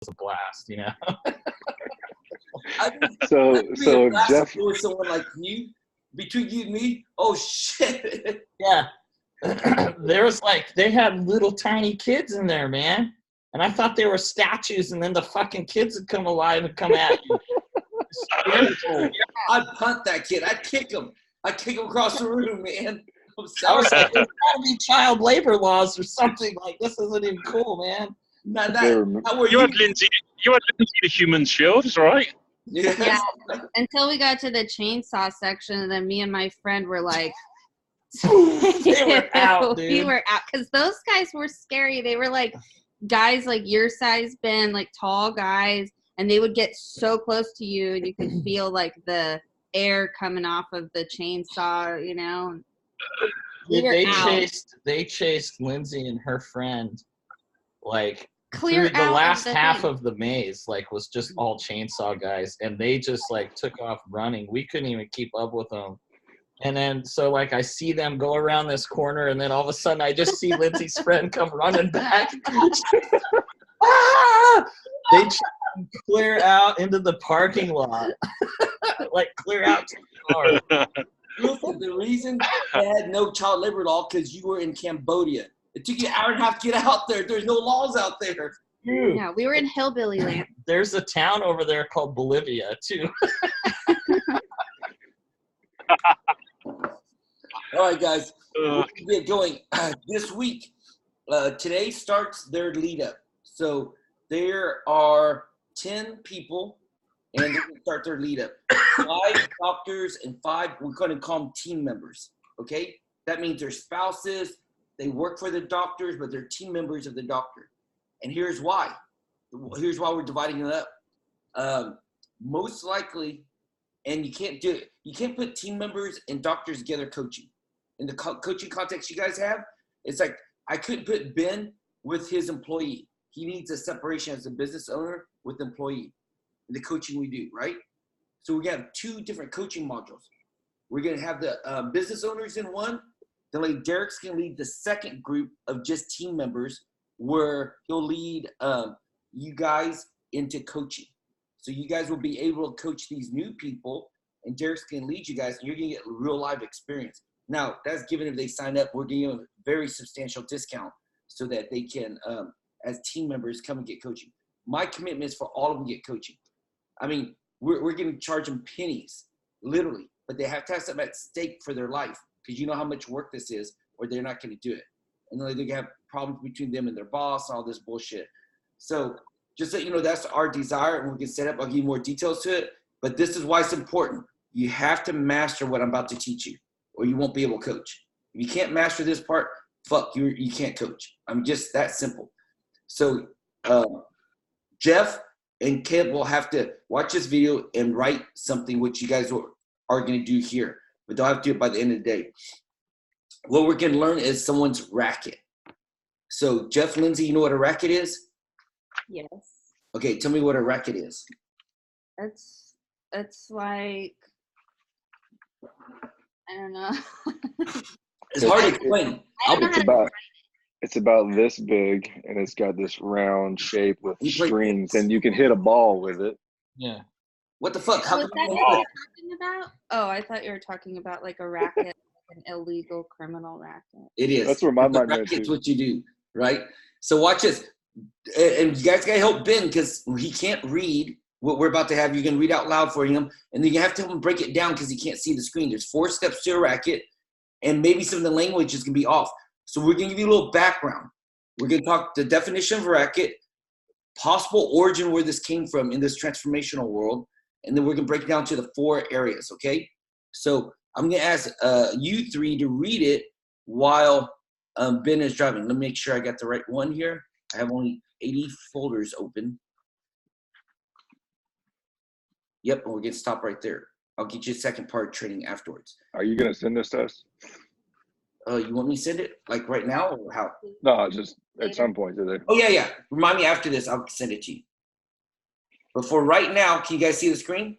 a blast, you know. So Jeff, with someone like you, between you and me, oh shit. Yeah. There was like, they had little tiny kids in there, man. And I thought they were statues, and then the fucking kids would come alive and come at you. I'd punt that kid. I'd kick him. I'd kick him across the room, man. I'm I was sorry. like, there's gotta be child labor laws or something. Like, this isn't even cool, man. Not They were- that. How were You had Lindsay the human shields, right? Yes. Yeah, until we got to the chainsaw section, and then me and my friend were like, They were out, dude. we were out because those guys were scary. They were like guys like your size, Ben, like tall guys, and they would get so close to you, and you could feel like the air coming off of the chainsaw, you know. Dude, We're out. they chased Lindsay and her friend like Clear through the out last of the half thing. of the maze, like was just all chainsaw guys, and they just like took off running. We couldn't even keep up with them. And then so like I see them go around this corner, and then all of a sudden I just see Lindsay's friend come running back. Ah! They clear out into the parking lot, like clear out to the car. Listen, the reason they had no child labor law because you were in Cambodia. It took you an hour and a half to get out there. There's no laws out there. Dude, No, we were in hillbilly land. there's a town over there called Bolivia too. All right, guys. We'll get going. This week, today starts their lead up. So there are 10 people, and they can start their lead up. 5 doctors and 5, we're going to call them team members. Okay? That means their spouses, they work for the doctors, but they're team members of the doctor. And here's why. Here's why we're dividing it up. Most likely, and you can't do it. You can't put team members and doctors together coaching. In the coaching context you guys have, it's like I couldn't put Ben with his employee. He needs a separation as a business owner with the employee in the coaching we do, right? So we're going to have 2 different coaching modules. We're going to have the business owners in one. Then like Derek's going to lead the second group of just team members where he'll lead you guys into coaching. So you guys will be able to coach these new people, and Derek's going to lead you guys, and you're going to get real live experience. Now, that's given if they sign up. We're giving them a very substantial discount so that they can, as team members, come and get coaching. My commitment is for all of them to get coaching. I mean, we're going to charge them pennies, literally, but they have to have something at stake for their life because you know how much work this is, or they're not going to do it. And then they have problems between them and their boss and all this bullshit. So just so you know, that's our desire, and we can set up. I'll give you more details to it, but this is why it's important. You have to master what I'm about to teach you, or you won't be able to coach. If you can't master this part, fuck, you can't coach. I'm just that simple. So Jeff and Caleb will have to watch this video and write something, which you guys are going to do here, but they'll have to do it by the end of the day. What we're going to learn is someone's racket. So Jeff, Lindsay, you know what a racket is? Yes. Okay, tell me what a racket is. It's like, I don't know. It's hard to explain. I don't know how to It's about this big, and it's got this round shape with You play strings, tennis. and you can hit a ball with it. Yeah. What the fuck? Oh, How is that come what you know you're talking about? Oh, I thought you were talking about like a racket, like an illegal criminal racket. It is. That's where my The mind went racket's to. what you do, right? So watch this. And you guys got to help Ben because he can't read what we're about to have. You can read out loud for him. And then you have to help him break it down because he can't see the screen. There's 4 steps to a racket. And maybe some of the language is going to be off. So we're going to give you a little background. We're going to talk the definition of a racket, possible origin where this came from in this transformational world. And then we're going to break it down to the 4 areas, okay? So I'm going to ask you 3 to read it while Ben is driving. Let me make sure I got the right one here. I have only 80 folders open. Yep, and we're going to stop right there. I'll get you a second part training afterwards. Are you gonna send this to us? You want me to send it like right now or how? No, just at some point today. Oh, yeah. Remind me after this. I'll send it to you. But for right now, can you guys see the screen?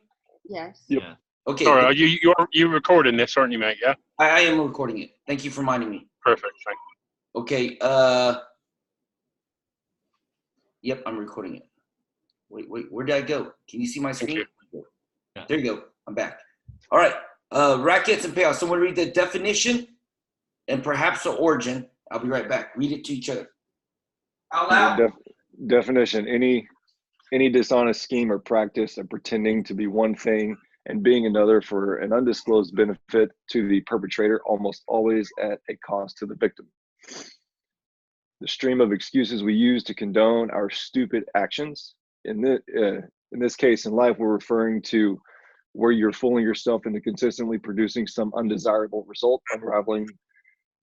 Yes. Yep. Yeah. Okay. Sorry, you're recording this, aren't you, mate? Yeah. I am recording it. Thank you for reminding me. Perfect. Thank Okay. Yep, I'm recording it. Wait, where did I go? Can you see my screen? Yeah. There you go. I'm back. All right. Rackets and payouts. Someone read the definition and perhaps the origin. I'll be right back. Read it to each other. Out loud. Definition: any dishonest scheme or practice of pretending to be one thing and being another for an undisclosed benefit to the perpetrator, almost always at a cost to the victim. The stream of excuses we use to condone our stupid actions. In this case in life, we're referring to where you're fooling yourself into consistently producing some undesirable result, unraveling.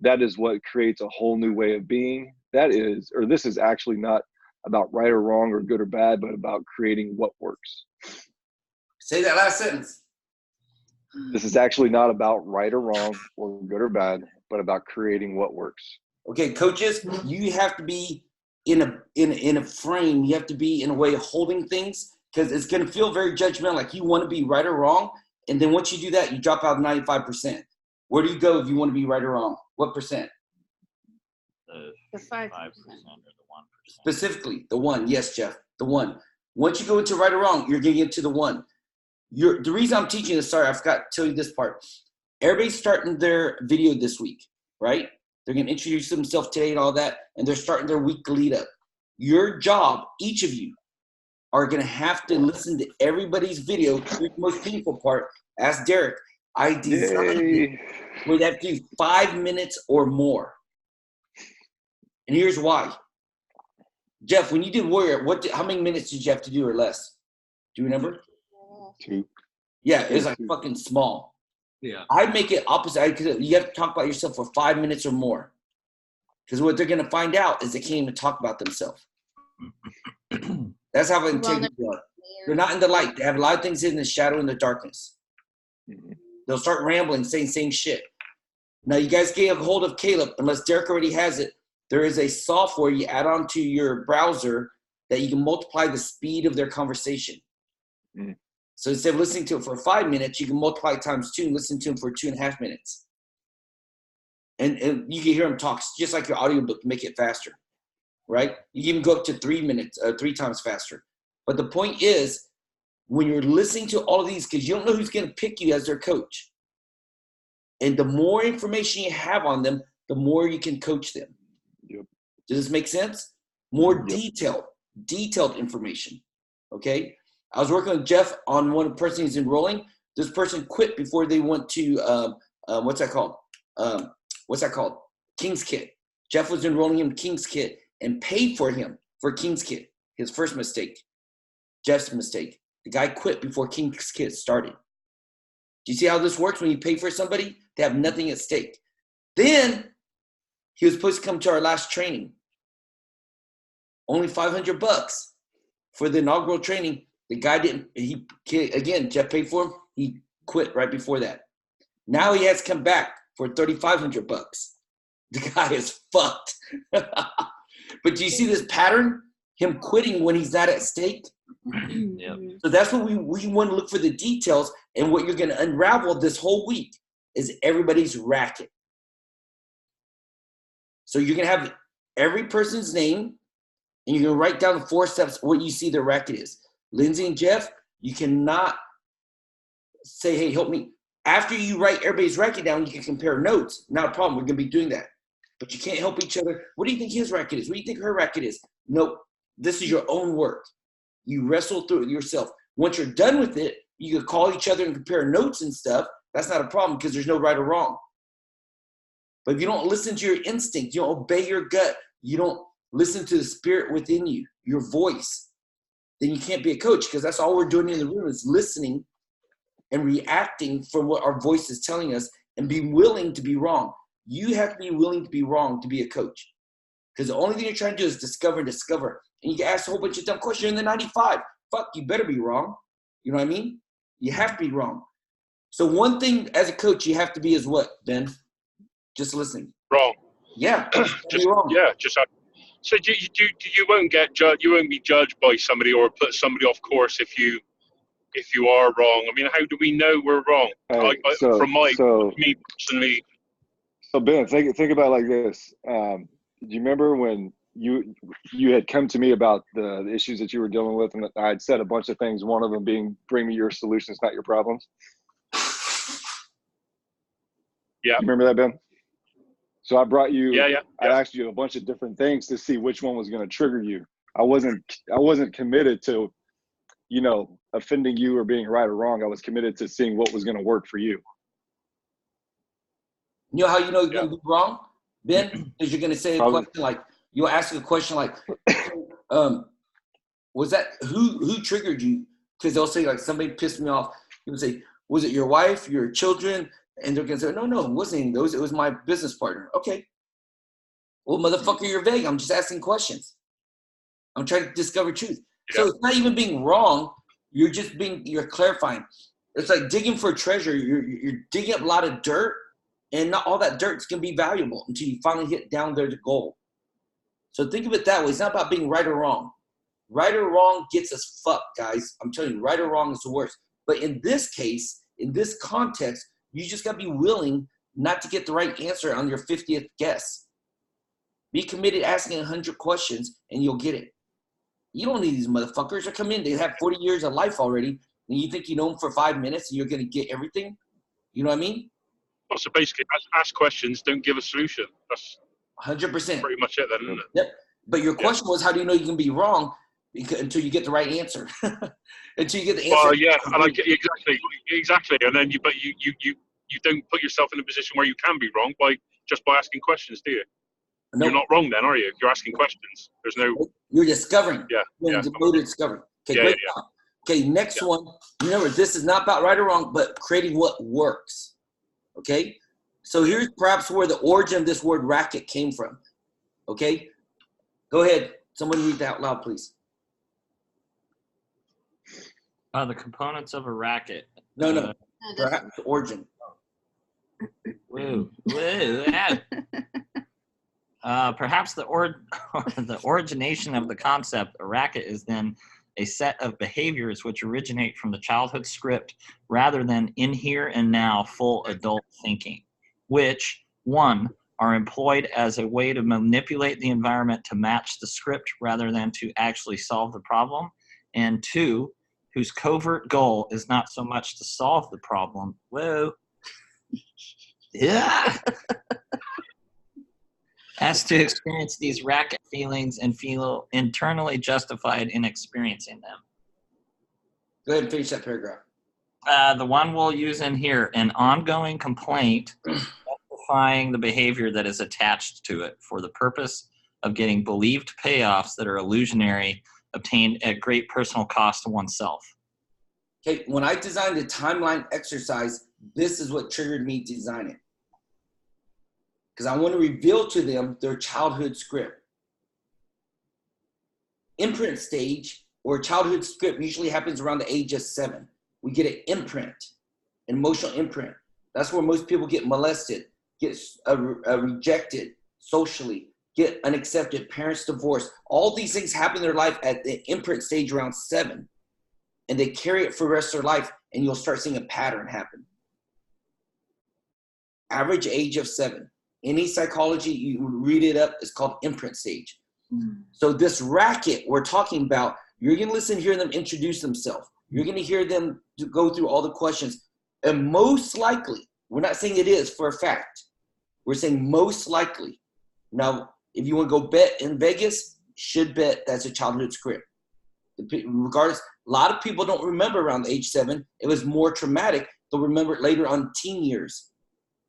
That is what creates a whole new way of being. This is actually not about right or wrong or good or bad, but about creating what works. Say that last sentence. This is actually not about right or wrong or good or bad, but about creating what works. Okay, coaches, you have to be in a frame. You have to be in a way of holding things, because it's going to feel very judgmental, like you want to be right or wrong. And then once you do that, you drop out 95%. Where do you go if you want to be right or wrong? What percent? The 5%. or the 1%. Specifically, the one. Yes, Jeff, the one. Once you go into right or wrong, you're getting into the one. The reason I'm teaching this, sorry, I forgot to tell you this part. Everybody's starting their video this week, right? They're going to introduce themselves today and all that, and they're starting their week lead up. Your job, each of you, are going to have to listen to everybody's video. The most painful part, ask Derek, I designed it where they have to do 5 minutes or more. And here's why. Jeff, when you did Warrior, how many minutes did you have to do or less? Do you remember? 2. Yeah, it was like fucking small. Yeah. I make it opposite. You have to talk about yourself for 5 minutes or more. Because what they're going to find out is they can't even talk about themselves. That's how integrity are. They're not in the light. They have a lot of things in the shadow and the darkness. They'll start rambling, saying same shit. Now, you guys get a hold of Caleb, unless Derek already has it. There is a software you add on to your browser that you can multiply the speed of their conversation. So instead of listening to it for 5 minutes, you can multiply it times 2 and listen to them for 2.5 minutes. And you can hear them talk just like your audiobook, make it faster, right? You can even go up to 3 minutes, 3 times faster. But the point is, when you're listening to all of these, because you don't know who's going to pick you as their coach. And the more information you have on them, the more you can coach them. Yep. Does this make sense? More detailed information, okay? I was working with Jeff on one person who's enrolling. This person quit before they went to, what's that called? King's Kit. Jeff was enrolling him in King's Kit and paid for him for King's Kit. His first mistake. Jeff's mistake. The guy quit before King's Kit started. Do you see how this works when you pay for somebody? They have nothing at stake. Then he was supposed to come to our last training. Only $500 for the inaugural training. The guy didn't, again, Jeff paid for him. He quit right before that. Now he has come back for $3,500. The guy is fucked. But do you see this pattern? Him quitting when he's not at stake? Yep. So that's what we want to look for, the details. And what you're going to unravel this whole week is everybody's racket. So you're going to have every person's name, and you're going to write down the 4 steps what you see their racket is. Lindsay and Jeff, you cannot say, hey, help me. After you write everybody's racket down, you can compare notes. Not a problem. We're going to be doing that. But you can't help each other. What do you think his racket is? What do you think her racket is? Nope. This is your own work. You wrestle through it yourself. Once you're done with it, you can call each other and compare notes and stuff. That's not a problem because there's no right or wrong. But if you don't listen to your instinct, you don't obey your gut, you don't listen to the spirit within you, your voice, then you can't be a coach, because that's all we're doing in the room is listening and reacting from what our voice is telling us and be willing to be wrong. You have to be willing to be wrong to be a coach, because the only thing you're trying to do is discover and discover. And you can ask a whole bunch of dumb questions. You're in the 95. Fuck, you better be wrong. You know what I mean? You have to be wrong. So one thing as a coach you have to be is what, Ben? Just listening. Wrong. Yeah. Just wrong. yeah. Just so you won't get judged. You won't be judged by somebody or put somebody off course if you are wrong. I mean, how do we know we're wrong? Me personally. So Ben, think about it like this. Do you remember when you had come to me about the issues that you were dealing with, and I had said a bunch of things. One of them being, bring me your solutions, not your problems. Yeah. You remember that, Ben? So I brought you. Yeah. I asked you a bunch of different things to see which one was going to trigger you. I wasn't committed to, offending you or being right or wrong. I was committed to seeing what was going to work for you. You know how you know you're going to be wrong, Ben? Because you're going to say a question like, you'll ask a question like, was that, who triggered you? Because they'll say like, somebody pissed me off. People say, was it your wife, your children? And they're going to say, no, it wasn't any of those. It was my business partner. Okay. Well, motherfucker, you're vague. I'm just asking questions. I'm trying to discover truth. Yeah. So it's not even being wrong. You're clarifying. It's like digging for treasure. You're digging up a lot of dirt, and not all that dirt's going to be valuable until you finally hit down there to gold. So think of it that way. It's not about being right or wrong. Right or wrong gets us fucked, guys. I'm telling you, right or wrong is the worst. But in this case, in this context, you just got to be willing not to get the right answer on your 50th guess. Be committed asking 100 questions, and you'll get it. You don't need these motherfuckers to come in. They have 40 years of life already, and you think you know them for 5 minutes, and you're going to get everything? You know what I mean? Well, so basically, ask questions, don't give a solution. That's 100%. pretty much it then, isn't it? Yep. But your question was, how do you know you can be wrong until you get the right answer? Until you get the answer. Well, yeah, exactly. And then you don't put yourself in a position where you can be wrong by asking questions, do you? No. You're not wrong then, are you? You're asking questions. There's no. You're discovering. Yeah. You're discovering. Okay, great. Yeah. Okay, next one. Remember, this is not about right or wrong, but creating what works. Okay? So here's perhaps where the origin of this word racket came from. Okay? Go ahead. Someone read that out loud, please. The components of a racket. No. Perhaps the origin. Woo. Perhaps the origination of the concept, a racket, is then a set of behaviors which originate from the childhood script rather than in here and now full adult thinking, which, 1, are employed as a way to manipulate the environment to match the script rather than to actually solve the problem, and 2, whose covert goal is not so much to solve the problem. Whoa. Yeah. As to experience these racket feelings and feel internally justified in experiencing them. Go ahead and finish that paragraph. The one we'll use in here, an ongoing complaint justifying the behavior that is attached to it for the purpose of getting believed payoffs that are illusionary, obtained at great personal cost to oneself. Okay, when I designed the timeline exercise, this is what triggered me to design it. Because I want to reveal to them their childhood script. Imprint stage or childhood script usually happens around the age of 7. We get an imprint, an emotional imprint. That's where most people get molested, get rejected socially, get unaccepted, parents divorced. All these things happen in their life at the imprint stage around 7. And they carry it for the rest of their life, and you'll start seeing a pattern happen. Average age of 7. Any psychology, you read it up, it's called imprint stage. Mm-hmm. So this racket we're talking about, you're going to listen, hear them introduce themselves. You're going to hear them go through all the questions. And most likely, we're not saying it is for a fact. We're saying most likely. Now, if you want to go bet in Vegas, should bet that's a childhood script. Regardless, a lot of people don't remember around age 7. It was more traumatic. They'll remember it later on teen years,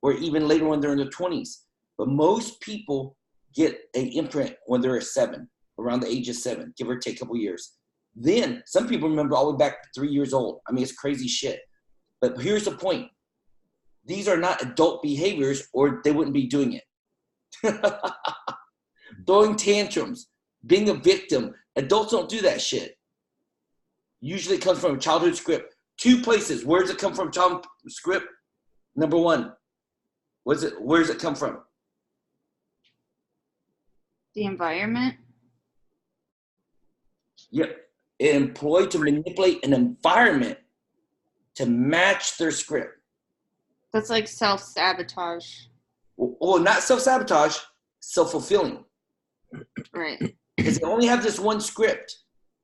or even later when they're in their 20s. But most people get an imprint when they're at 7, around the age of 7, give or take a couple years. Then some people remember all the way back to 3 years old. I mean, it's crazy shit. But here's the point. These are not adult behaviors, or they wouldn't be doing it. Throwing tantrums, being a victim. Adults don't do that shit. Usually it comes from a childhood script. 2 places. Where does it come from, childhood script? Number 1. Where does it come from? The environment. Yep. It employed to manipulate an environment to match their script. That's like self-sabotage. Well, not self-sabotage, self-fulfilling. Right. Because they only have this one script.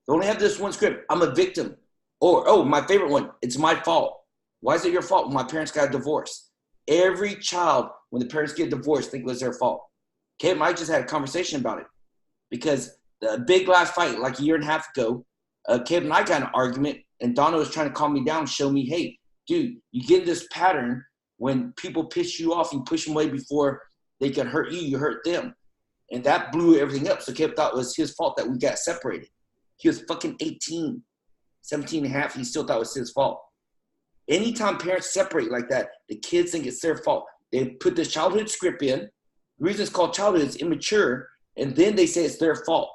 They only have this one script. I'm a victim. Or, oh, my favorite one, it's my fault. Why is it your fault when my parents got a divorce? Every child, when the parents get divorced, think it was their fault. Kate and I just had a conversation about it. Because the big last fight, like a year and a half ago, Kate and I got in an argument, and Donna was trying to calm me down, show me, hey, dude, you get this pattern when people piss you off, you push them away before they can hurt you, you hurt them. And that blew everything up. So Kip thought it was his fault that we got separated. He was fucking 18, 17 and a half. He still thought it was his fault. Anytime parents separate like that, the kids think it's their fault. They put this childhood script in. The reason it's called childhood is immature. And then they say it's their fault.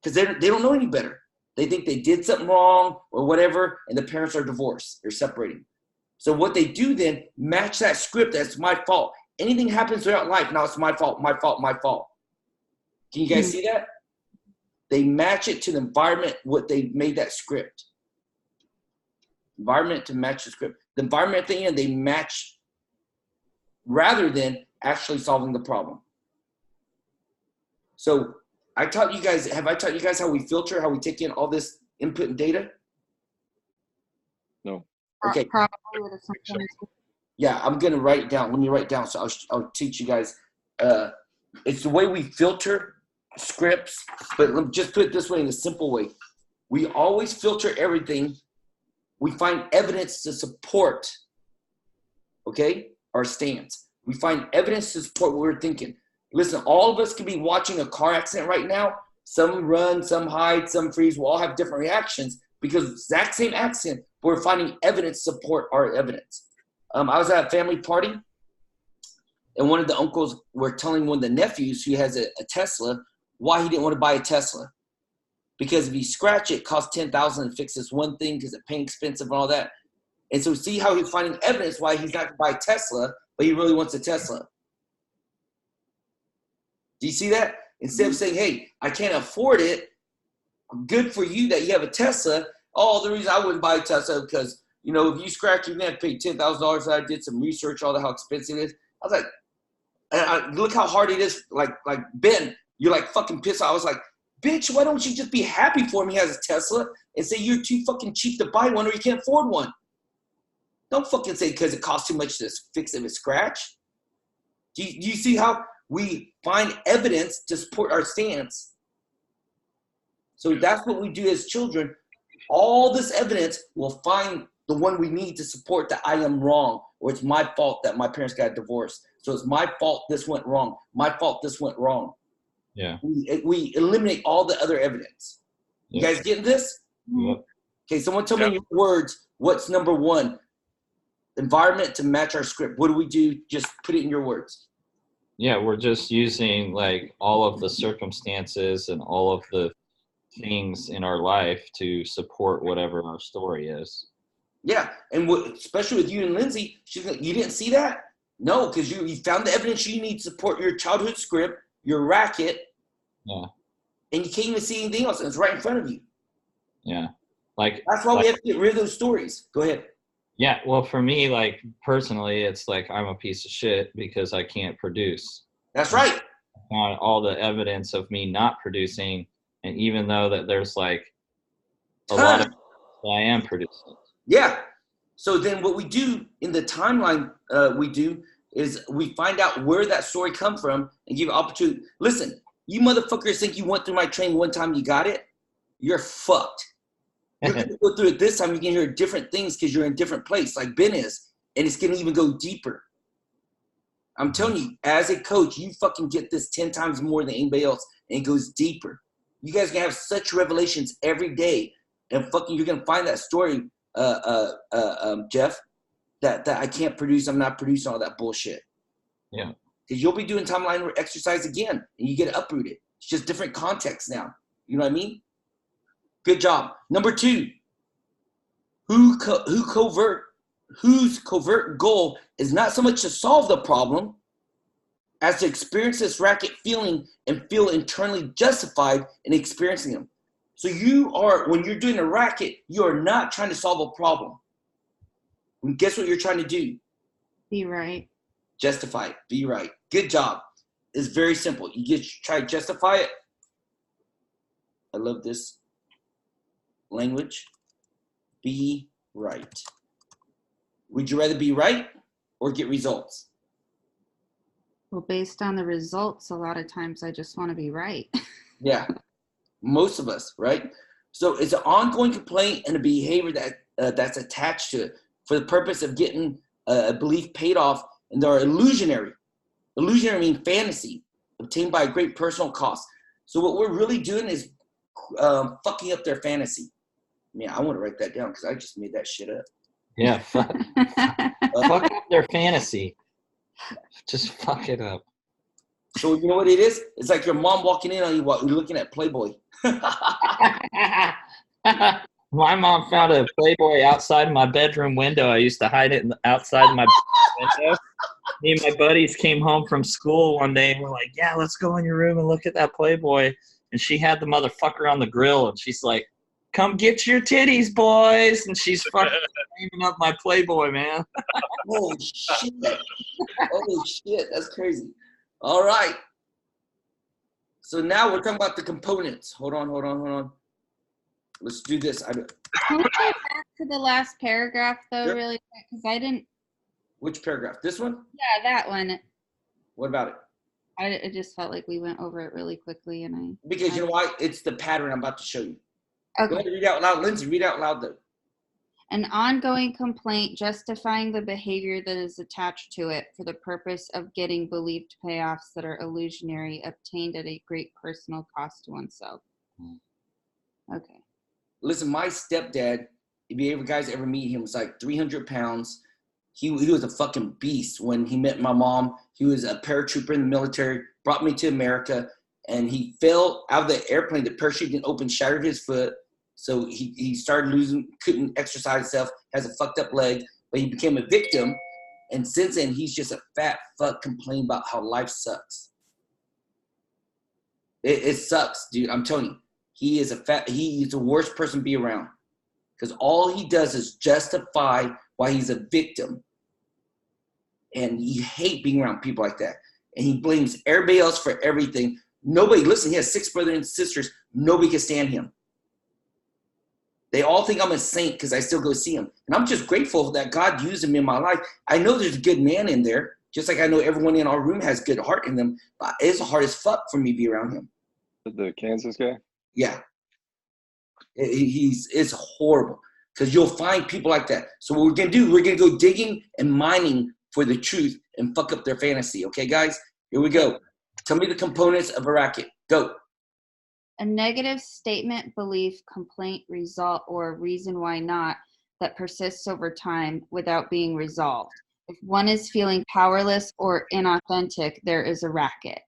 Because they don't know any better. They think they did something wrong or whatever, and the parents are divorced. They're separating. So what they do then, match that script. That's my fault. Anything happens throughout life, now it's my fault, my fault, my fault. Can you guys see that? They match it to the environment, what they made that script. Environment to match the script. The environment at the end, they match rather than actually solving the problem. So I taught you guys, have I taught you guys how we filter, how we take in all this input and data? No. Okay. Yeah, I'm going to write it down. Let me write it down. So I'll teach you guys. It's the way we filter scripts, but let me just put it this way in a simple way. We always filter everything. We find evidence to support, okay, our stance. We find evidence to support what we're thinking. Listen, all of us could be watching a car accident right now. Some run, some hide, some freeze. We'll all have different reactions because exact same accident, but we're finding evidence to support our evidence. I was at a family party, and one of the uncles were telling one of the nephews who has a Tesla why he didn't want to buy a Tesla. Because if you scratch it, it costs $10,000 to fix this one thing because it's paying expensive and all that. And so see how he's finding evidence why he's not going to buy a Tesla, but he really wants a Tesla. Do you see that? Instead of saying, hey, I can't afford it, good for you that you have a Tesla. Oh, the reason I wouldn't buy a Tesla because, you know, if you scratch, you're going to pay $10,000. I did some research, all that, how expensive it is. I was like, look how hard it is. Like Ben, you're like fucking pissed off. I was like, bitch, why don't you just be happy for him he has a Tesla and say you're too fucking cheap to buy one or you can't afford one. Don't fucking say because it costs too much to fix it with scratch. Do you see how we find evidence to support our stance? So that's what we do as children. All this evidence will find the one we need to support that I am wrong, or it's my fault that my parents got divorced. So it's my fault this went wrong. My fault this went wrong. Yeah. We eliminate all the other evidence. You guys getting this? Yep. Okay, someone tell me in your words, what's number one? Environment to match our script. What do we do? Just put it in your words. Yeah, we're just using like all of the circumstances and all of the things in our life to support whatever our story is. Yeah, and especially with you and Lindsay, she's like, you didn't see that? No, because you found the evidence you need to support your childhood script, your racket, yeah, and you can't even see anything else, and it's right in front of you. Yeah, like that's why we have to get rid of those stories. Go ahead. Yeah, well, for me, like personally, it's like I'm a piece of shit because I can't produce. That's right. I found all the evidence of me not producing, and even though that there's like a lot of I am producing. Yeah. So then what we do in the timeline we do is we find out where that story come from and give opportunity. Listen, you motherfuckers think you went through my training one time, you got it? You're fucked. You're going to go through it this time. You can hear different things because you're in a different place like Ben is. And it's going to even go deeper. I'm telling you, as a coach, you fucking get this 10 times more than anybody else. And it goes deeper. You guys are going to have such revelations every day. And fucking you're going to find that story, Jeff, that I can't produce. I'm not producing all that bullshit. Yeah. Because you'll be doing timeline exercise again. And you get uprooted. It's just different context now. You know what I mean? Good job. Number two, whose covert goal is not so much to solve the problem as to experience this racket feeling and feel internally justified in experiencing them. So you are, when you're doing a racket, you are not trying to solve a problem. And guess what you're trying to do? Be right. Justify it. Be right. Good job. is very simple. You try to justify it. I love this language. Be right. Would you rather be right or get results? Well, based on the results, a lot of times I just want to be right. Yeah, most of us, right? So it's an ongoing complaint and a behavior that's attached to it for the purpose of getting a belief paid off, and they're illusionary. Illusionary means fantasy, obtained by a great personal cost. So what we're really doing is fucking up their fantasy. I want to write that down because I just made that shit up. Yeah, fuck up their fantasy. Just fuck it up. So you know what it is? It's like your mom walking in on you while you're looking at Playboy. My mom found a Playboy outside my bedroom window. I used to hide it outside my window. Me and my buddies came home from school one day and we're like, yeah, let's go in your room and look at that Playboy. And she had the motherfucker on the grill and she's like, come get your titties, boys. And she's fucking cleaning up my Playboy, man. Oh, shit. Oh, shit. That's crazy. All right. So now we're talking about the components. Hold on. Let's do this. Can we go back to the last paragraph, though, Yep. really quick? Because I didn't. Which paragraph? This one? Yeah, that one. What about it? I just felt like we went over it really quickly, and Because you know why? It's the pattern I'm about to show you. Okay. Go ahead and read out loud. Lindsay, read out loud, though. An ongoing complaint justifying the behavior that is attached to it for the purpose of getting believed payoffs that are illusionary, obtained at a great personal cost to oneself. Okay. Listen, my stepdad, if you guys ever meet him, was like 300 pounds. He was a fucking beast when he met my mom. He was a paratrooper in the military, brought me to America, and he fell out of the airplane. The parachute didn't open, shattered his foot. So he started losing, couldn't exercise himself, has a fucked up leg, but he became a victim. And since then, he's just a fat fuck complaining about how life sucks. It sucks, dude. I'm telling you. He's the worst person to be around. Because all he does is justify why he's a victim. And he hates being around people like that. And he blames everybody else for everything. Nobody, listen, he has 6 brothers and sisters. Nobody can stand him. They all think I'm a saint because I still go see him. And I'm just grateful that God used him in my life. I know there's a good man in there, just like I know everyone in our room has good heart in them. But it's hard as fuck for me to be around him. The Kansas guy? Yeah. It's horrible because you'll find people like that. So what we're going to do, we're going to go digging and mining for the truth and fuck up their fantasy. Okay, guys? Here we go. Tell me the components of a racket. Go. A negative statement, belief, complaint, result, or reason why not that persists over time without being resolved. If one is feeling powerless or inauthentic, there is a racket.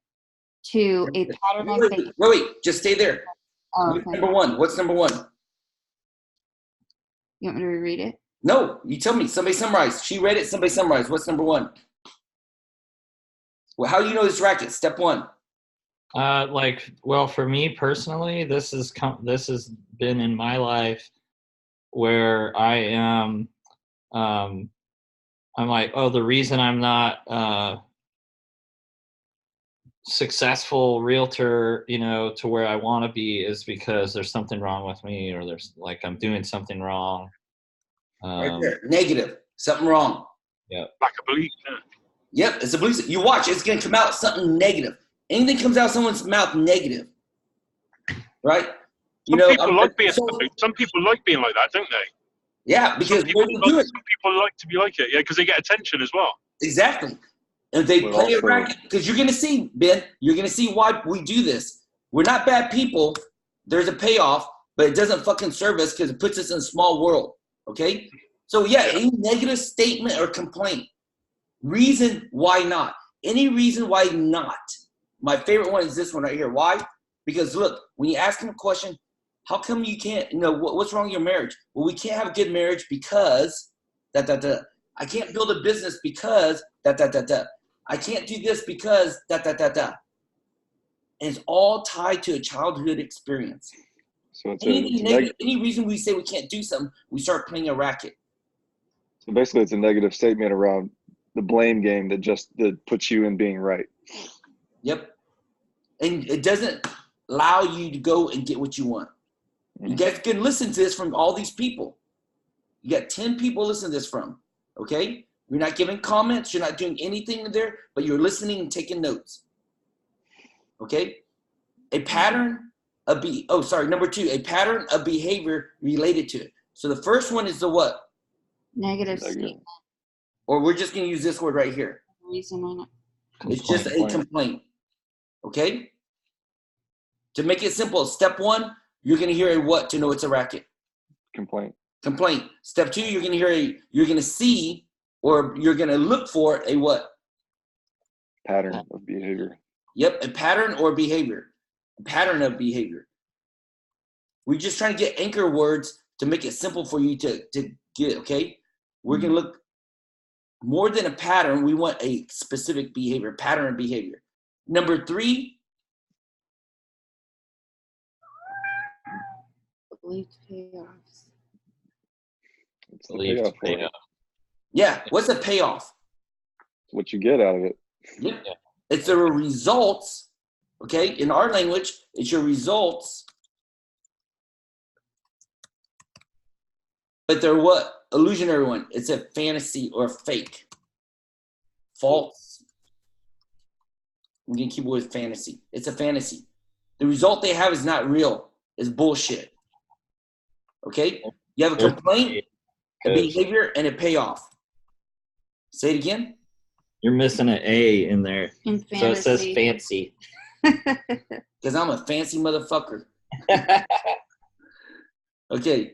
2, a pattern of behavior. Wait, just stay there. Oh, What's okay. number 1? What's number 1? You want me to reread it? No, you tell me. Somebody summarize. She read it. Somebody summarize. What's number 1? Well, how do you know this racket? Step 1. Well, for me personally, this has been in my life where I am, I'm like, oh, the reason I'm not successful realtor, to where I want to be is because there's something wrong with me, or there's I'm doing something wrong. Right there. Negative. Something wrong. Yeah. Like a belief. Yeah. Yep, it's a belief. You watch, it's going to come out something negative. Anything comes out of someone's mouth negative, right? Some people like being like that, don't they? Yeah, because some people like to be like it, yeah, because they get attention as well. Exactly. And they play it racket, because you're going to see, Ben, you're going to see why we do this. We're not bad people. There's a payoff, but it doesn't fucking serve us because it puts us in a small world, okay? So, yeah, any negative statement or complaint, reason why not. Any reason why not. My favorite one is this one right here. Why? Because, look, when you ask them a question, how come you can't, what's wrong with your marriage? Well, we can't have a good marriage because, I can't build a business because, I can't do this because, And it's all tied to a childhood experience. So any reason we say we can't do something, we start playing a racket. So basically, it's a negative statement around the blame game that puts you in being right. Yep. And it doesn't allow you to go and get what you want. You guys can listen to this from all these people. You got 10 people listen to this from, okay? You're not giving comments. You're not doing anything there, but you're listening and taking notes, okay? A pattern of number 2, a pattern of behavior related to it. So the first one is the what? Negative statement. Or we're just going to use this word right here. Reason why not. It's just a complaint, okay? To make it simple, step 1, you're going to hear a what to know it's a racket? Complaint. Step 2, you're going to see, or you're going to look for a what? Pattern of behavior. Yep, a pattern or behavior. A pattern of behavior. We're just trying to get anchor words to make it simple for you to get, okay? We're going to look more than a pattern. We want a specific behavior, pattern of behavior. Number 3. Believed payoffs. It's the payoff. Yeah, what's the payoff? What you get out of it. Yeah. It's the results, okay? In our language, it's your results. But they're what? Illusionary one. It's a fantasy or fake. False. We can keep it with fantasy. It's a fantasy. The result they have is not real. It's bullshit. Okay? You have a complaint, a behavior, and a payoff. Say it again. You're missing an A in there. In so it says fancy. Because I'm a fancy motherfucker. Okay.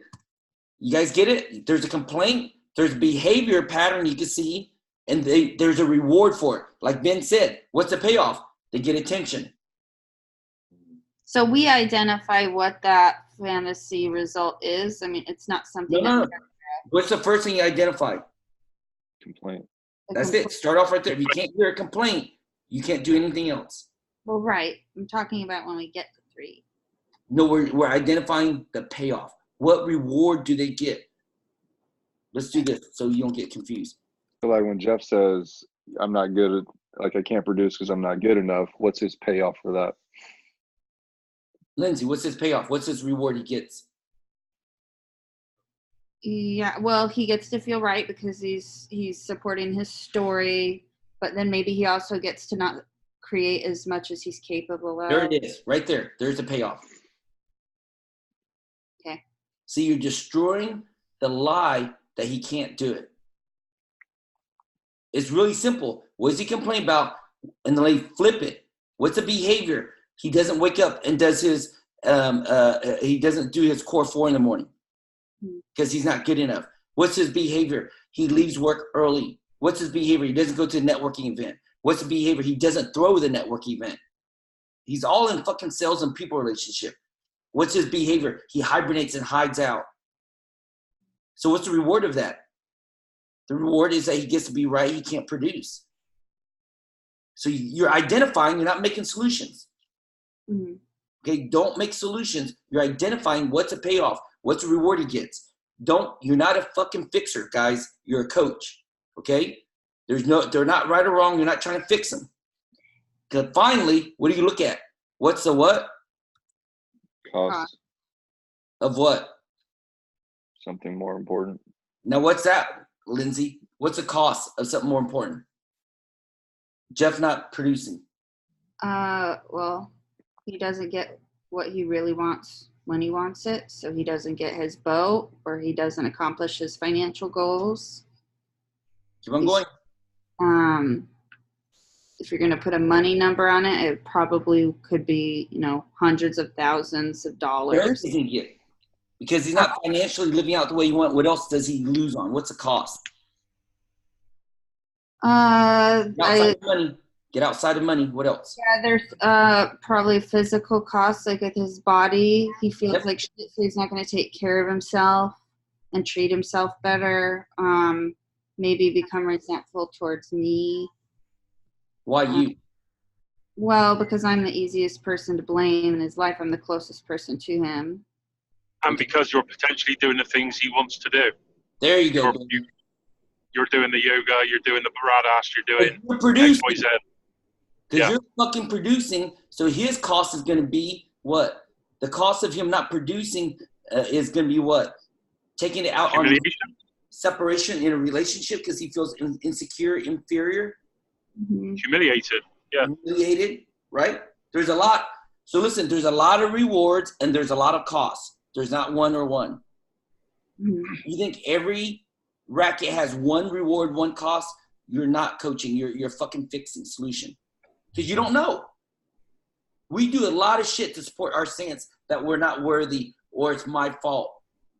You guys get it? There's a complaint. There's a behavior pattern you can see. And there's a reward for it. Like Ben said, what's the payoff? They get attention. So we identify what that fantasy result is. I mean, it's not something. No. What's the first thing you identify? Complaint. That's it. Start off right there. If you can't hear a complaint, you can't do anything else. Well, right. I'm talking about when we get to 3. No, we're identifying the payoff. What reward do they get? Let's do this so you don't get confused. So like when Jeff says, I'm not good at, like I can't produce because I'm not good enough, what's his payoff for that? Lindsay, what's his payoff? What's his reward he gets? Yeah, well, he gets to feel right because he's supporting his story, but then maybe he also gets to not create as much as he's capable of. There it is, right there. There's the payoff. Okay. See, you're destroying the lie that he can't do it. It's really simple. What does he complain about? And then they flip it. What's the behavior? He doesn't wake up and does his, he doesn't do his core 4 in the morning because he's not good enough. What's his behavior? He leaves work early. What's his behavior? He doesn't go to a networking event. What's the behavior? He doesn't throw the network event. He's all in fucking sales and people relationship. What's his behavior? He hibernates and hides out. So what's the reward of that? The reward is that he gets to be right. He can't produce. So you're identifying, you're not making solutions. Mm-hmm. Okay, don't make solutions. You're identifying what's a payoff, what's a reward he gets. You're not a fucking fixer, guys. You're a coach. Okay? They're not right or wrong. You're not trying to fix them. Because finally, what do you look at? What's the what? Cost. Of what? Something more important. Now, what's that, Lindsay? What's the cost of something more important? Jeff not producing. Well, he doesn't get what he really wants when he wants it. So he doesn't get his boat, or he doesn't accomplish his financial goals. Keep on going. If you're going to put a money number on it, it probably could be, hundreds of thousands of dollars. What else does he get? Because he's not financially living out the way you want. What else does he lose on? What's the cost? Outside of money. Get outside of money. What else? Yeah, there's probably physical costs, like with his body. He feels like shit, so he's not going to take care of himself and treat himself better. Maybe become resentful towards me. Why you? Well, because I'm the easiest person to blame in his life. I'm the closest person to him. And because you're potentially doing the things he wants to do. There you go. You're doing the yoga, you're doing the badass, you're doing X, Y, Z. Because you're fucking producing, so his cost is going to be what? The cost of him not producing is going to be what? Taking it out on separation in a relationship because he feels insecure, inferior. Humiliated, yeah. Humiliated, right? There's a lot. So listen, there's a lot of rewards and there's a lot of costs. There's not one or one. You think every racket has one reward, one cost? You're not coaching. You're fucking fixing solution. Because you don't know. We do a lot of shit to support our stance that we're not worthy or it's my fault.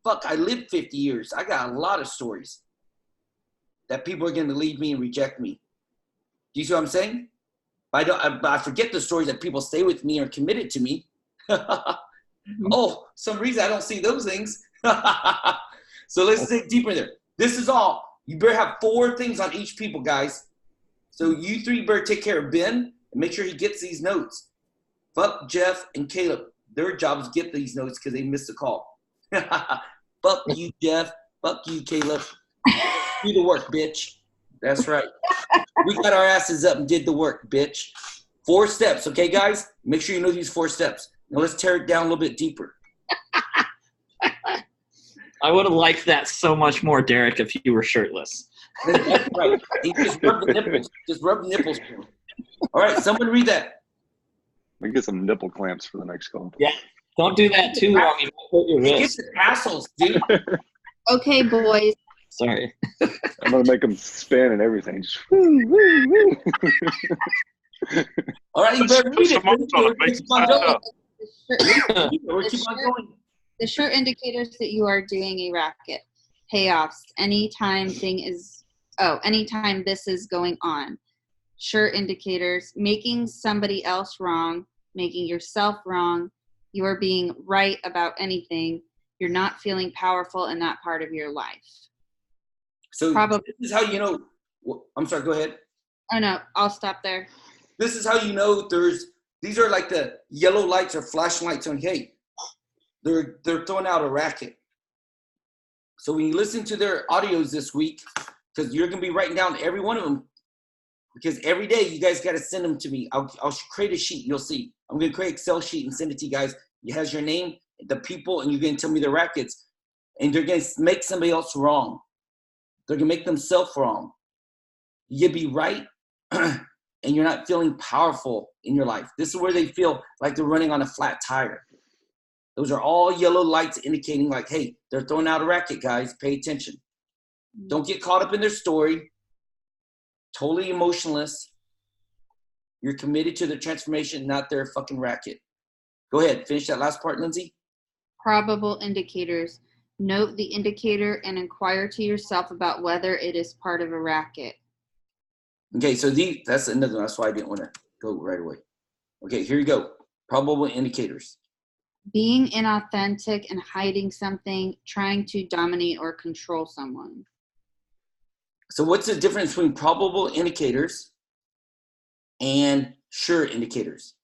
Fuck, I lived 50 years. I got a lot of stories that people are going to leave me and reject me. Do you see what I'm saying? I forget the stories that people stay with me or committed to me. Oh, some reason I don't see those things. So let's dig deeper there. This is all. You better have 4 things on each people, guys. So you 3 better take care of Ben and make sure he gets these notes. Fuck Jeff and Caleb. Their job is get these notes because they missed the call. Fuck you, Jeff. Fuck you, Caleb. Do the work, bitch. That's right. We got our asses up and did the work, bitch. 4 steps, okay, guys? Make sure you know these 4 steps. Now let's tear it down a little bit deeper. I would have liked that so much more, Derek, if you were shirtless. That's right. You just rub the nipples. Just rub the nipples. All right, someone read that. We get some nipple clamps for the next call. Yeah, don't do that too long. You might hurt your wrist. Get the assholes, dude. Okay, boys. Sorry. I'm gonna make them spin and everything. All right, you better read it. We're keep on going. The sure indicators that you are doing a racket. Payoffs. Anytime this is going on. Sure indicators. Making somebody else wrong. Making yourself wrong. You are being right about anything. You're not feeling powerful in that part of your life. So this is how you know. I'm sorry, go ahead. Oh, no, I'll stop there. This is how you know these are like the yellow lights or flashing lights on, hey, they're throwing out a racket. So when you listen to their audios this week, because you're going to be writing down every one of them, because every day you guys got to send them to me. I'll create a sheet. You'll see. I'm going to create an Excel sheet and send it to you guys. It has your name, the people, and you're going to tell me the rackets. And they're going to make somebody else wrong. They're going to make themselves wrong. You'd be right, and you're not feeling powerful in your life. This is where they feel like they're running on a flat tire. Those are all yellow lights indicating like, hey, they're throwing out a racket, guys. Pay attention. Don't get caught up in their story. Totally emotionless. You're committed to their transformation, not their fucking racket. Go ahead. Finish that last part, Lindsay. Probable indicators. Note the indicator and inquire to yourself about whether it is part of a racket. Okay, so that's another one. That's why I didn't want to go right away. Okay, here you go. Probable indicators. Being inauthentic and hiding something, trying to dominate or control someone. So what's the difference between probable indicators and sure indicators?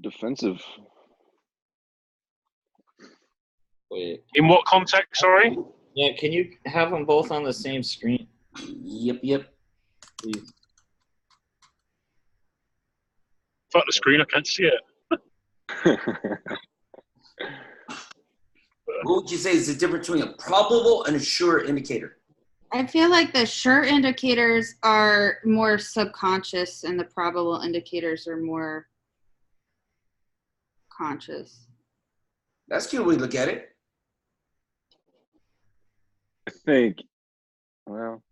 Defensive. Wait. In what context, sorry? Yeah, can you have them both on the same screen? Yep. Please. Fuck the screen, I can't see it. What would you say is the difference between a probable and a sure indicator? I feel like the sure indicators are more subconscious and the probable indicators are more conscious. That's a good way to look at it. I think, well,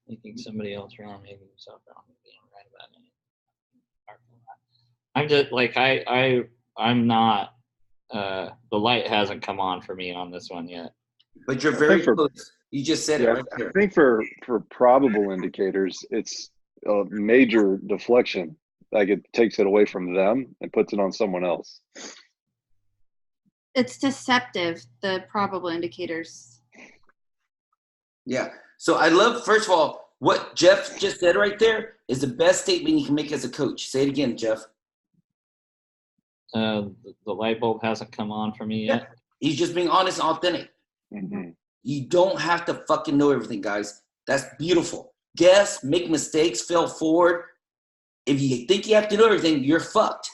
Making somebody else wrong, making yourself wrong, being right about it. I'm just like I'm not. The light hasn't come on for me on this one yet. But you're very close. You just said it right there. I think for probable indicators, it's a major deflection. Like it takes it away from them and puts it on someone else. It's deceptive, the probable indicators. Yeah. So I love, first of all, what Jeff just said right there is the best statement you can make as a coach. Say it again, Jeff. The light bulb hasn't come on for me yet. He's just being honest and authentic. Mm-hmm. You don't have to fucking know everything, guys. That's beautiful. guess, make mistakes, fail forward. If you think you have to know everything, you're fucked.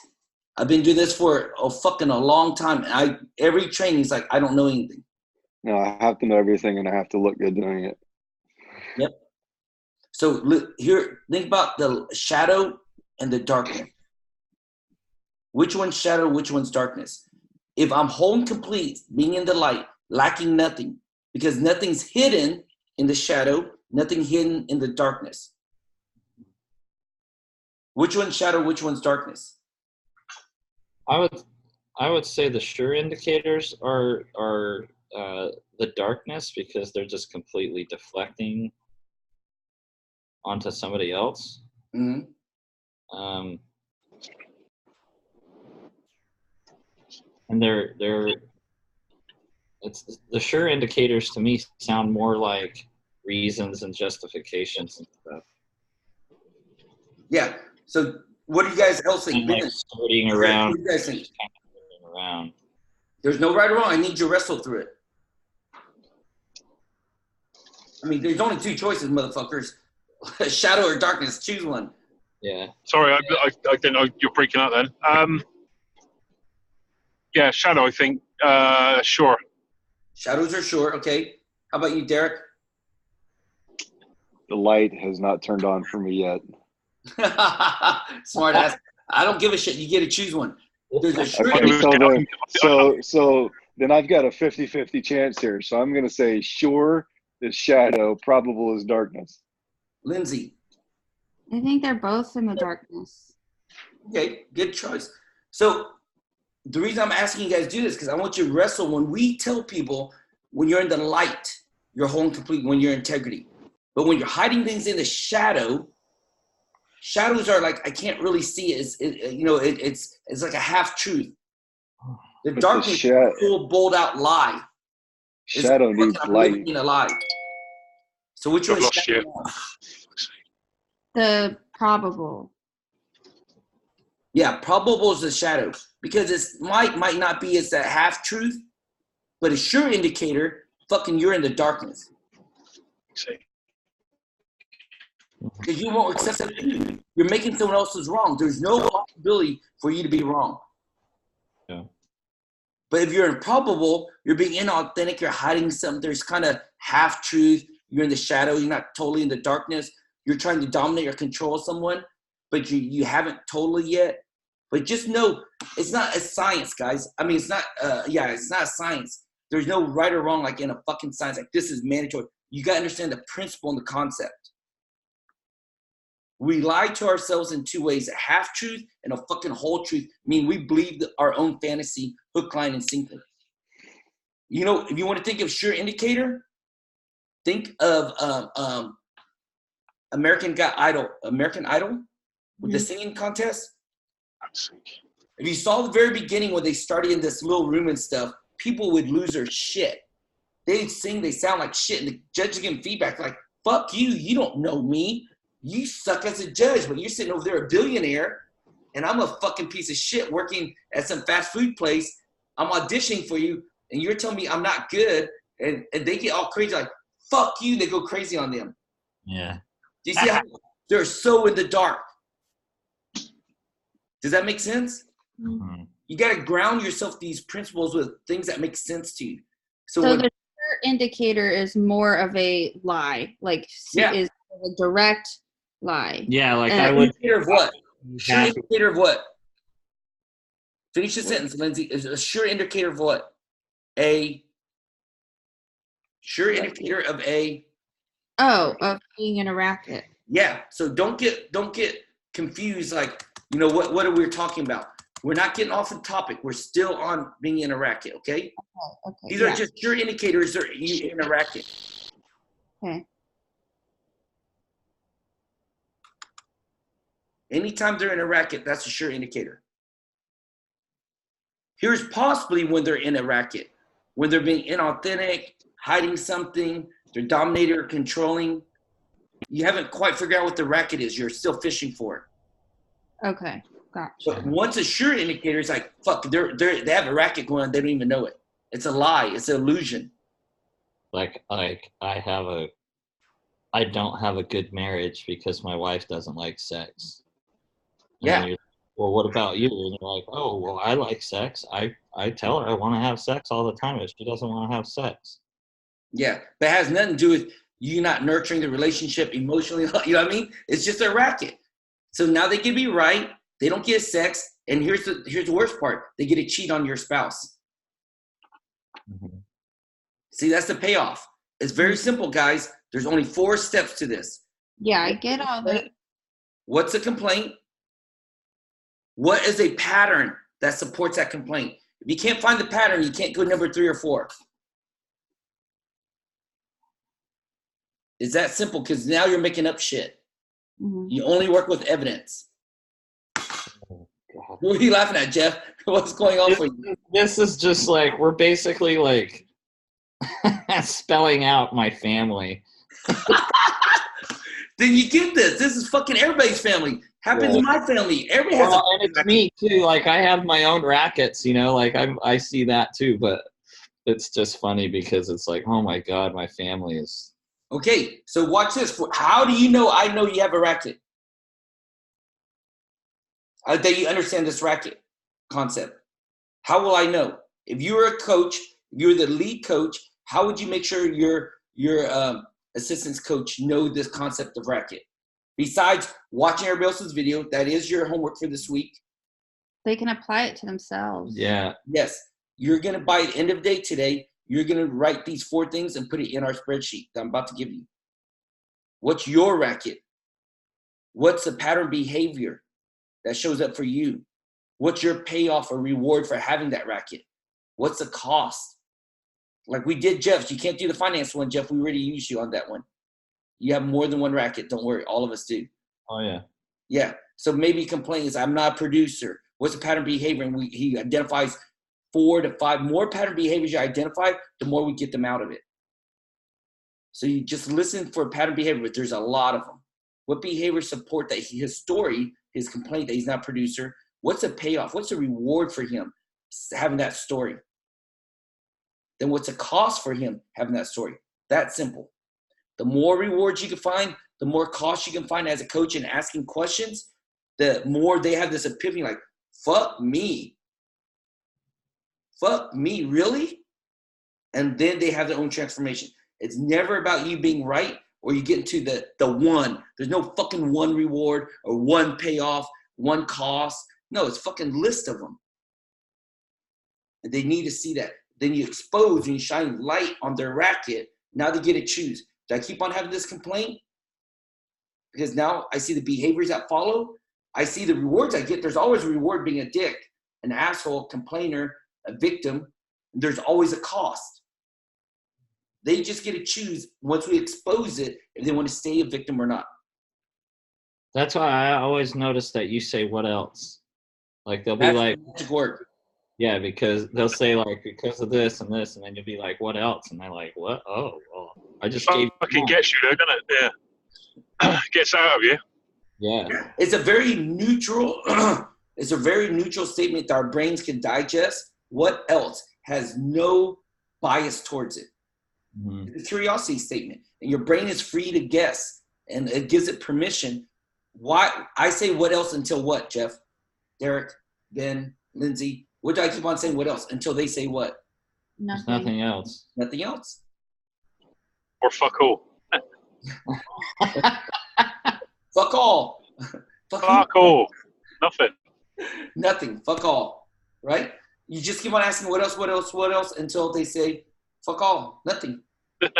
I've been doing this for a long time. And every training is like, I don't know anything. No, I have to know everything, and I have to look good doing it. Yep. So look, here, think about the shadow and the darkness. Which one's shadow, which one's darkness? If I'm whole and complete, being in the light, lacking nothing, because nothing's hidden in the shadow, nothing hidden in the darkness. Which one's shadow, which one's darkness? I would say the sure indicators are the darkness, because they're just completely deflecting onto somebody else. Mm-hmm. And it's the sure indicators to me sound more like reasons and justifications and stuff. Yeah. So what do you guys else think? And like skirting around. What do you guys think? Around. There's no right or wrong. I need you to wrestle through it. I mean, there's only two choices, motherfuckers. Shadow or darkness. Choose one. Yeah. Sorry, I didn't know you're breaking up then. Yeah, shadow, I think. Sure. Shadows are sure. Okay. How about you, Derek? The light has not turned on for me yet. Smart ass. I don't give a shit. You get to choose one. There's a sure. Okay, so then I've got a 50-50 chance here. So I'm going to say sure is shadow, probable is darkness. Lindsay. I think they're both in the darkness. Okay, good choice. So the reason I'm asking you guys to do this, because I want you to wrestle. When we tell people, when you're in the light, you're whole and complete, when you're integrity. But when you're hiding things in the shadows are like, I can't really see it. It's like a half truth. The darkness is a full, bold out lie. Shadow needs light. In a lie. So which one is shadow? The probable. Yeah, probable is the shadow, because it's might not be as that half truth, but a sure indicator. Fucking, you're in the darkness. Because you won't accept that you're making someone else's wrong. There's no possibility for you to be wrong. Yeah. But if you're improbable, you're being inauthentic. You're hiding something. There's kind of half truth. You're in the shadow. You're not totally in the darkness. You're trying to dominate or control someone, but you haven't totally yet. But just know, it's not a science, guys. I mean, it's not. It's not a science. There's no right or wrong like in a fucking science. Like, this is mandatory. You got to understand the principle and the concept. We lie to ourselves in two ways: a half truth and a fucking whole truth. I mean, we believe our own fantasy, hook, line, and sinker. You know, if you want to think of sure indicator, think of American Idol with the singing contest. If you saw the very beginning when they started in this little room and stuff, people would lose their shit. They'd sing, they sound like shit, and the judge would give them feedback like, fuck you, you don't know me. You suck as a judge, but you're sitting over there a billionaire, and I'm a fucking piece of shit working at some fast food place. I'm auditioning for you, and you're telling me I'm not good, and they get all crazy like, fuck you, they go crazy on them. Yeah. Do you see how they're so in the dark? Does that make sense? Mm-hmm. You got to ground yourself these principles with things that make sense to you. So the sure indicator is more of a lie, like is a direct lie. Yeah, like I would. Indicator of what? Sure indicator of what? Finish the sentence, Lindsay. Is a sure indicator of what? A sure indicator of a. Of being in a racket. Yeah. So don't get confused. Like, you know, what are we talking about? We're not getting off the topic. We're still on being in a racket. Okay. Okay. These are just sure indicators that you're in a racket. Okay. Anytime they're in a racket, that's a sure indicator. Here's possibly when they're in a racket, when they're being inauthentic, hiding something, they're dominating or controlling. You haven't quite figured out what the racket is. You're still fishing for it. Okay, gotcha. But once a sure indicator is like, fuck, they have a racket going on, they don't even know it. It's a lie. It's an illusion. Like I I don't have a good marriage because my wife doesn't like sex. And Yeah. then you're, well, what about you? And you're like, oh, well, I like sex. I tell her I want to have sex all the time if she doesn't want to have sex. Yeah, but it has nothing to do with you not nurturing the relationship emotionally. You know what I mean? It's just a racket. So now they can be right. They don't get sex. And here's the worst part. They get to cheat on your spouse. Mm-hmm. See, that's the payoff. It's very simple, guys. There's only 4 steps to this. Yeah, I get all that. What's a complaint? What is a pattern that supports that complaint? If you can't find the pattern, you can't go number 3 or 4. It's that simple, because now you're making up shit. Mm-hmm. You only work with evidence. Oh, God. What are you laughing at, Jeff? What's going on for you? This is just like, we're basically like spelling out my family. Then you get this. This is fucking everybody's family. Happens in my family. Everybody has and it's me too. Like, I have my own rackets, you know, like I see that too, but it's just funny because it's like, oh my God, my family is. Okay, so watch this. How do you know I know you have a racket? That you understand this racket concept. How will I know? If you were a coach, you're the lead coach, how would you make sure your assistant's coach know this concept of racket? Besides watching everybody else's video, that is your homework for this week. They can apply it to themselves. Yeah. Yes. You're going to, by the end of the day today, you're going to write these 4 things and put it in our spreadsheet that I'm about to give you. What's your racket? What's the pattern behavior that shows up for you? What's your payoff or reward for having that racket? What's the cost? Like we did Jeff's. You can't do the finance one, Jeff. We already used you on that one. You have more than one racket. Don't worry. All of us do. Oh, yeah. Yeah. So maybe complaints. I'm not a producer. What's the pattern behavior? And he identifies 4 to 5 more pattern behaviors you identify, the more we get them out of it. So you just listen for pattern behavior, but there's a lot of them. What behaviors support that his story, his complaint that he's not a producer? What's a payoff? What's a reward for him having that story? Then what's a cost for him having that story? That simple. The more rewards you can find, the more costs you can find as a coach and asking questions, the more they have this epiphany like, fuck me. Fuck me, really? And then they have their own transformation. It's never about you being right or you get into the one. There's no fucking one reward or one payoff, one cost. No, it's fucking list of them. And they need to see that. Then you expose and you shine light on their racket. Now they get to choose. Do I keep on having this complaint? Because now I see the behaviors that follow. I see the rewards I get. There's always a reward being a dick, an asshole, complainer, a victim. There's always a cost. They just get to choose once we expose it if they want to stay a victim or not. That's why I always notice that you say, what else? Like they'll be like, word. Yeah, because they'll say like, because of this and this, and then you'll be like, what else? And they're like, what? Oh, well, I just gave. Fucking gets you though, doesn't it? Yeah. Gets out of you. Yeah. It's a very neutral, it's a very neutral statement that our brains can digest. What else has no bias towards it? Mm-hmm. It's a curiosity statement. And your brain is free to guess, and it gives it permission. Why I say what else until what, Jeff? Derek, Ben, Lindsay. What do I keep on saying what else? Until they say what? Nothing else. Nothing else. Or fuck all. Fuck all. Fuck all. Nothing. Nothing. Fuck all. Right? You just keep on asking what else, what else, what else until they say fuck all. Nothing. But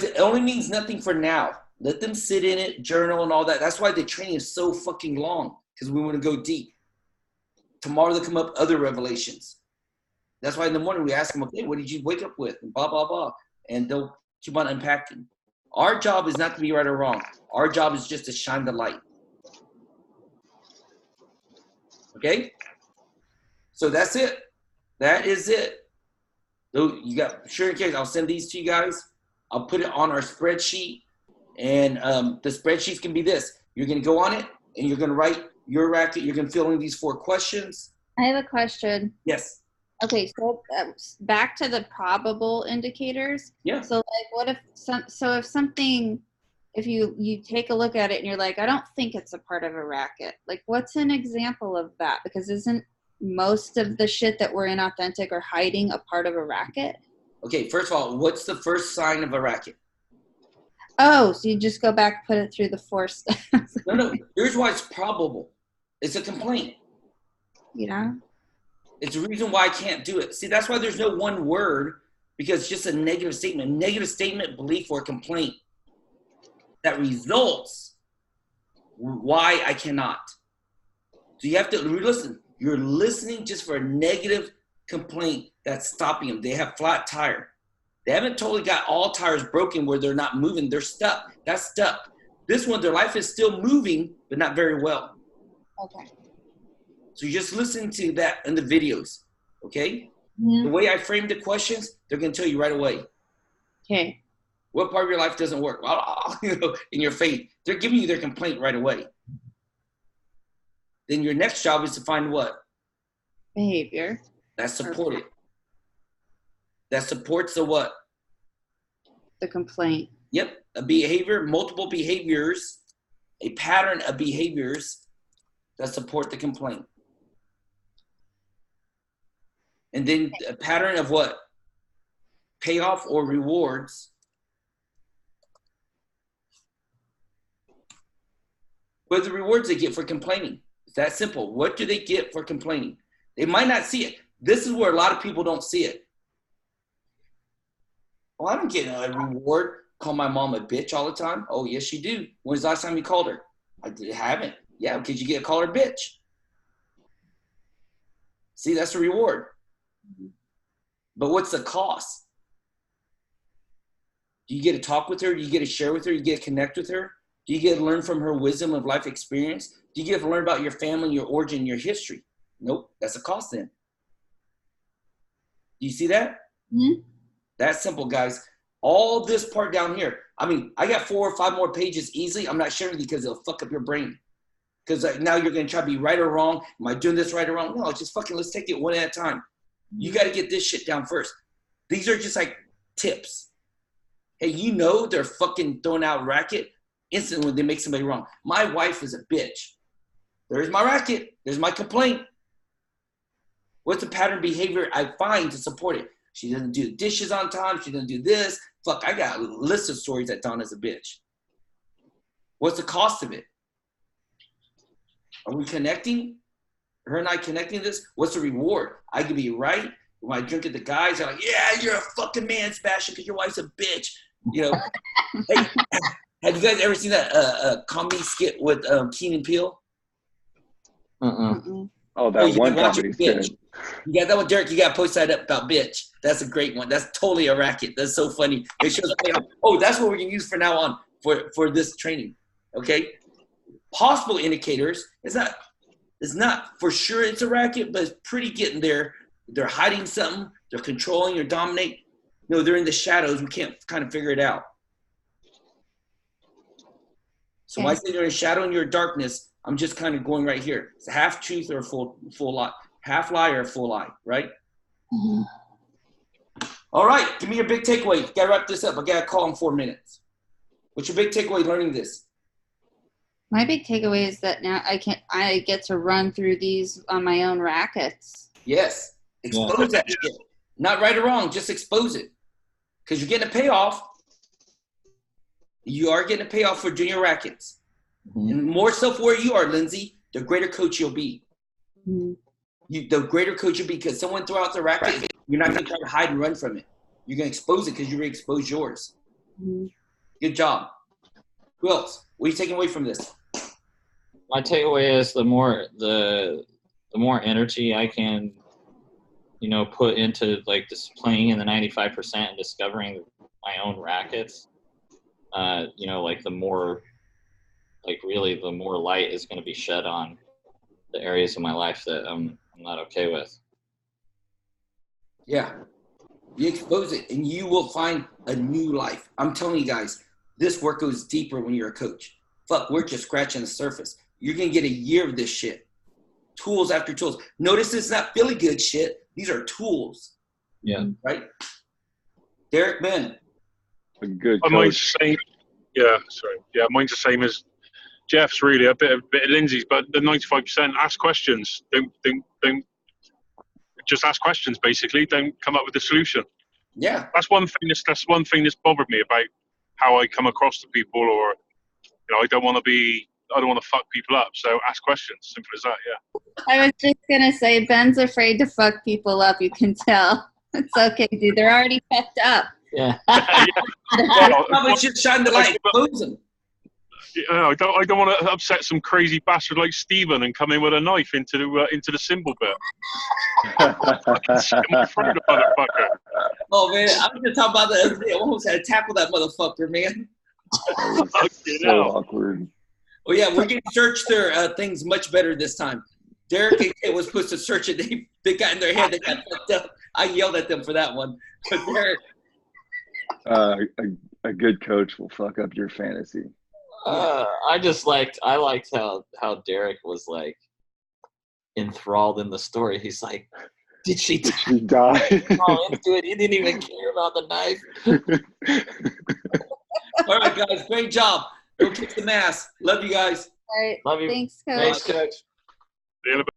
it only means nothing for now. Let them sit in it, journal and all that. That's why the training is so fucking long, because we want to go deep. Tomorrow they'll come up other revelations. That's why in the morning we ask them, okay, what did you wake up with? And blah, blah, blah. And they'll keep on unpacking. Our job is not to be right or wrong. Our job is just to shine the light. Okay? So that's it. That is it. So you got sure case. I'll send these to you guys. I'll put it on our spreadsheet. And the spreadsheets can be this. You're going to go on it, and you're going to write your racket. You're going to fill in these 4 questions. I have a question. Yes. Okay, so back to the probable indicators. Yeah. So like, what if if something, if you take a look at it and you're like, I don't think it's a part of a racket. Like, what's an example of that? Because isn't most of the shit that we're inauthentic or hiding a part of a racket? Okay, first of all, what's the first sign of a racket? Oh, so you just go back, put it through the 4 steps. No. Here's why it's probable. It's a complaint. You know? It's the reason why I can't do it. See, that's why there's no one word, because it's just a negative statement. Negative statement, belief, or complaint that results why I cannot. So you have to listen. You're listening just for a negative complaint that's stopping them. They have flat tire. They haven't totally got all tires broken where they're not moving. They're stuck. That's stuck. This one, their life is still moving, but not very well. Okay. So you just listen to that in the videos, okay? Mm-hmm. The way I frame the questions, they're going to tell you right away. Okay. What part of your life doesn't work? In your faith. They're giving you their complaint right away. Then your next job is to find what? Behavior. That's supported. That supports the what? The complaint. Yep. A behavior, multiple behaviors, a pattern of behaviors that support the complaint. And then a pattern of what? Payoff or rewards. What are the rewards they get for complaining? It's that simple. What do they get for complaining? They might not see it. This is where a lot of people don't see it. Well, I don't get a reward. Call my mom a bitch all the time. Oh, yes, you do. When's the last time you called her? I haven't. Yeah, because you get to call her bitch. See, that's a reward. But what's the cost? Do you get to talk with her? Do you get to share with her? Do you get to connect with her? Do you get to learn from her wisdom of life experience? Do you get to learn about your family, your origin, your history? Nope, that's a cost then. Do you see that? Mm-hmm. That's simple, guys. All this part down here, I mean, I got 4 or 5 more pages easily. I'm not sharing because it'll fuck up your brain. Because now you're going to try to be right or wrong. Am I doing this right or wrong? No, just fucking let's take it one at a time. You got to get this shit down first. These are just like tips. Hey, you know they're fucking throwing out racket instantly when they make somebody wrong. My wife is a bitch. There's my racket. There's my complaint. What's the pattern behavior I find to support it? She doesn't do dishes on time. She doesn't do this. Fuck, I got a list of stories that Donna's a bitch. What's the cost of it? Are we connecting? Her and I connecting this? What's the reward? I could be right. When I drink at the guys, they're like, yeah, you're a fucking man, Sebastian, because your wife's a bitch. You know, hey, have you guys ever seen that comedy skit with Keenan Peele? Oh, that one comedy skit. You got that one, Derek. You got to post that up about bitch. That's a great one. That's totally a racket. That's so funny. It shows. Oh, that's what we can use for now on for this training. Okay. Possible indicators. It's not for sure it's a racket, but it's pretty getting there. They're hiding something. They're controlling or dominate. No, they're in the shadows. We can't kind of figure it out. So when I say they're in shadow and you're darkness, I'm just kind of going right here. It's a half truth or a full lie. Half lie or a full lie, right? Mm-hmm. All right, give me your big takeaway. Got to wrap this up. I got to call in 4 minutes. What's your big takeaway learning this? My big takeaway is that now I get to run through these on my own rackets. Yes. Expose that shit. Not right or wrong, just expose it. Because you're getting a payoff. You are getting a payoff for doing your rackets. Mm-hmm. And more so for where you are, Lindsay, the greater coach you'll be. Mm-hmm. The greater coach you'll be, because someone throw out the racket, you're not going to try to hide and run from it. You're going to expose it because you already exposed yours. Mm-hmm. Good job. Who else? What are you taking away from this? My takeaway is the more energy I can, put into like just playing in the 95% and discovering my own rackets, like the more light is going to be shed on the areas of my life that I'm not okay with. Yeah. You expose it and you will find a new life. I'm telling you guys, this work goes deeper when you're a coach. Fuck, we're just scratching the surface. You're going to get a year of this shit. Tools after tools. Notice it's not feeling good shit. These are tools. Yeah. Right? Derek, Ben. A good mine's coach. the same. Yeah, sorry. Yeah, mine's the same as Jeff's. Really, a bit of Lindsay's, but the 95%. Ask questions. Don't just ask questions. Basically, don't come up with a solution. Yeah. That's one thing that's bothered me about how I come across to people, or I don't want to fuck people up. So ask questions. Simple as that. Yeah. I was just gonna say, Ben's afraid to fuck people up. You can tell. It's okay, dude. They're already fucked up. Yeah. Well, Probably should shine the light. Close them. I don't want to upset some crazy bastard like Steven and come in with a knife into the symbol bit. My throat, motherfucker. Oh man, I was just talking about the other day. I almost had to tackle that motherfucker, man. So awkward. Oh yeah, we're getting search their things much better this time. Derek was supposed to search it. They got in their head. They got fucked up. I yelled at them for that one. But Derek, a good coach will fuck up your fantasy. I liked how Derek was like enthralled in the story. He's like, did she die? All into it. He didn't even care about the knife. all right, guys, great job. Go kick the ass. Love you guys. All right. Love you. Thanks, Coach. Thanks, Coach. See you in a bit.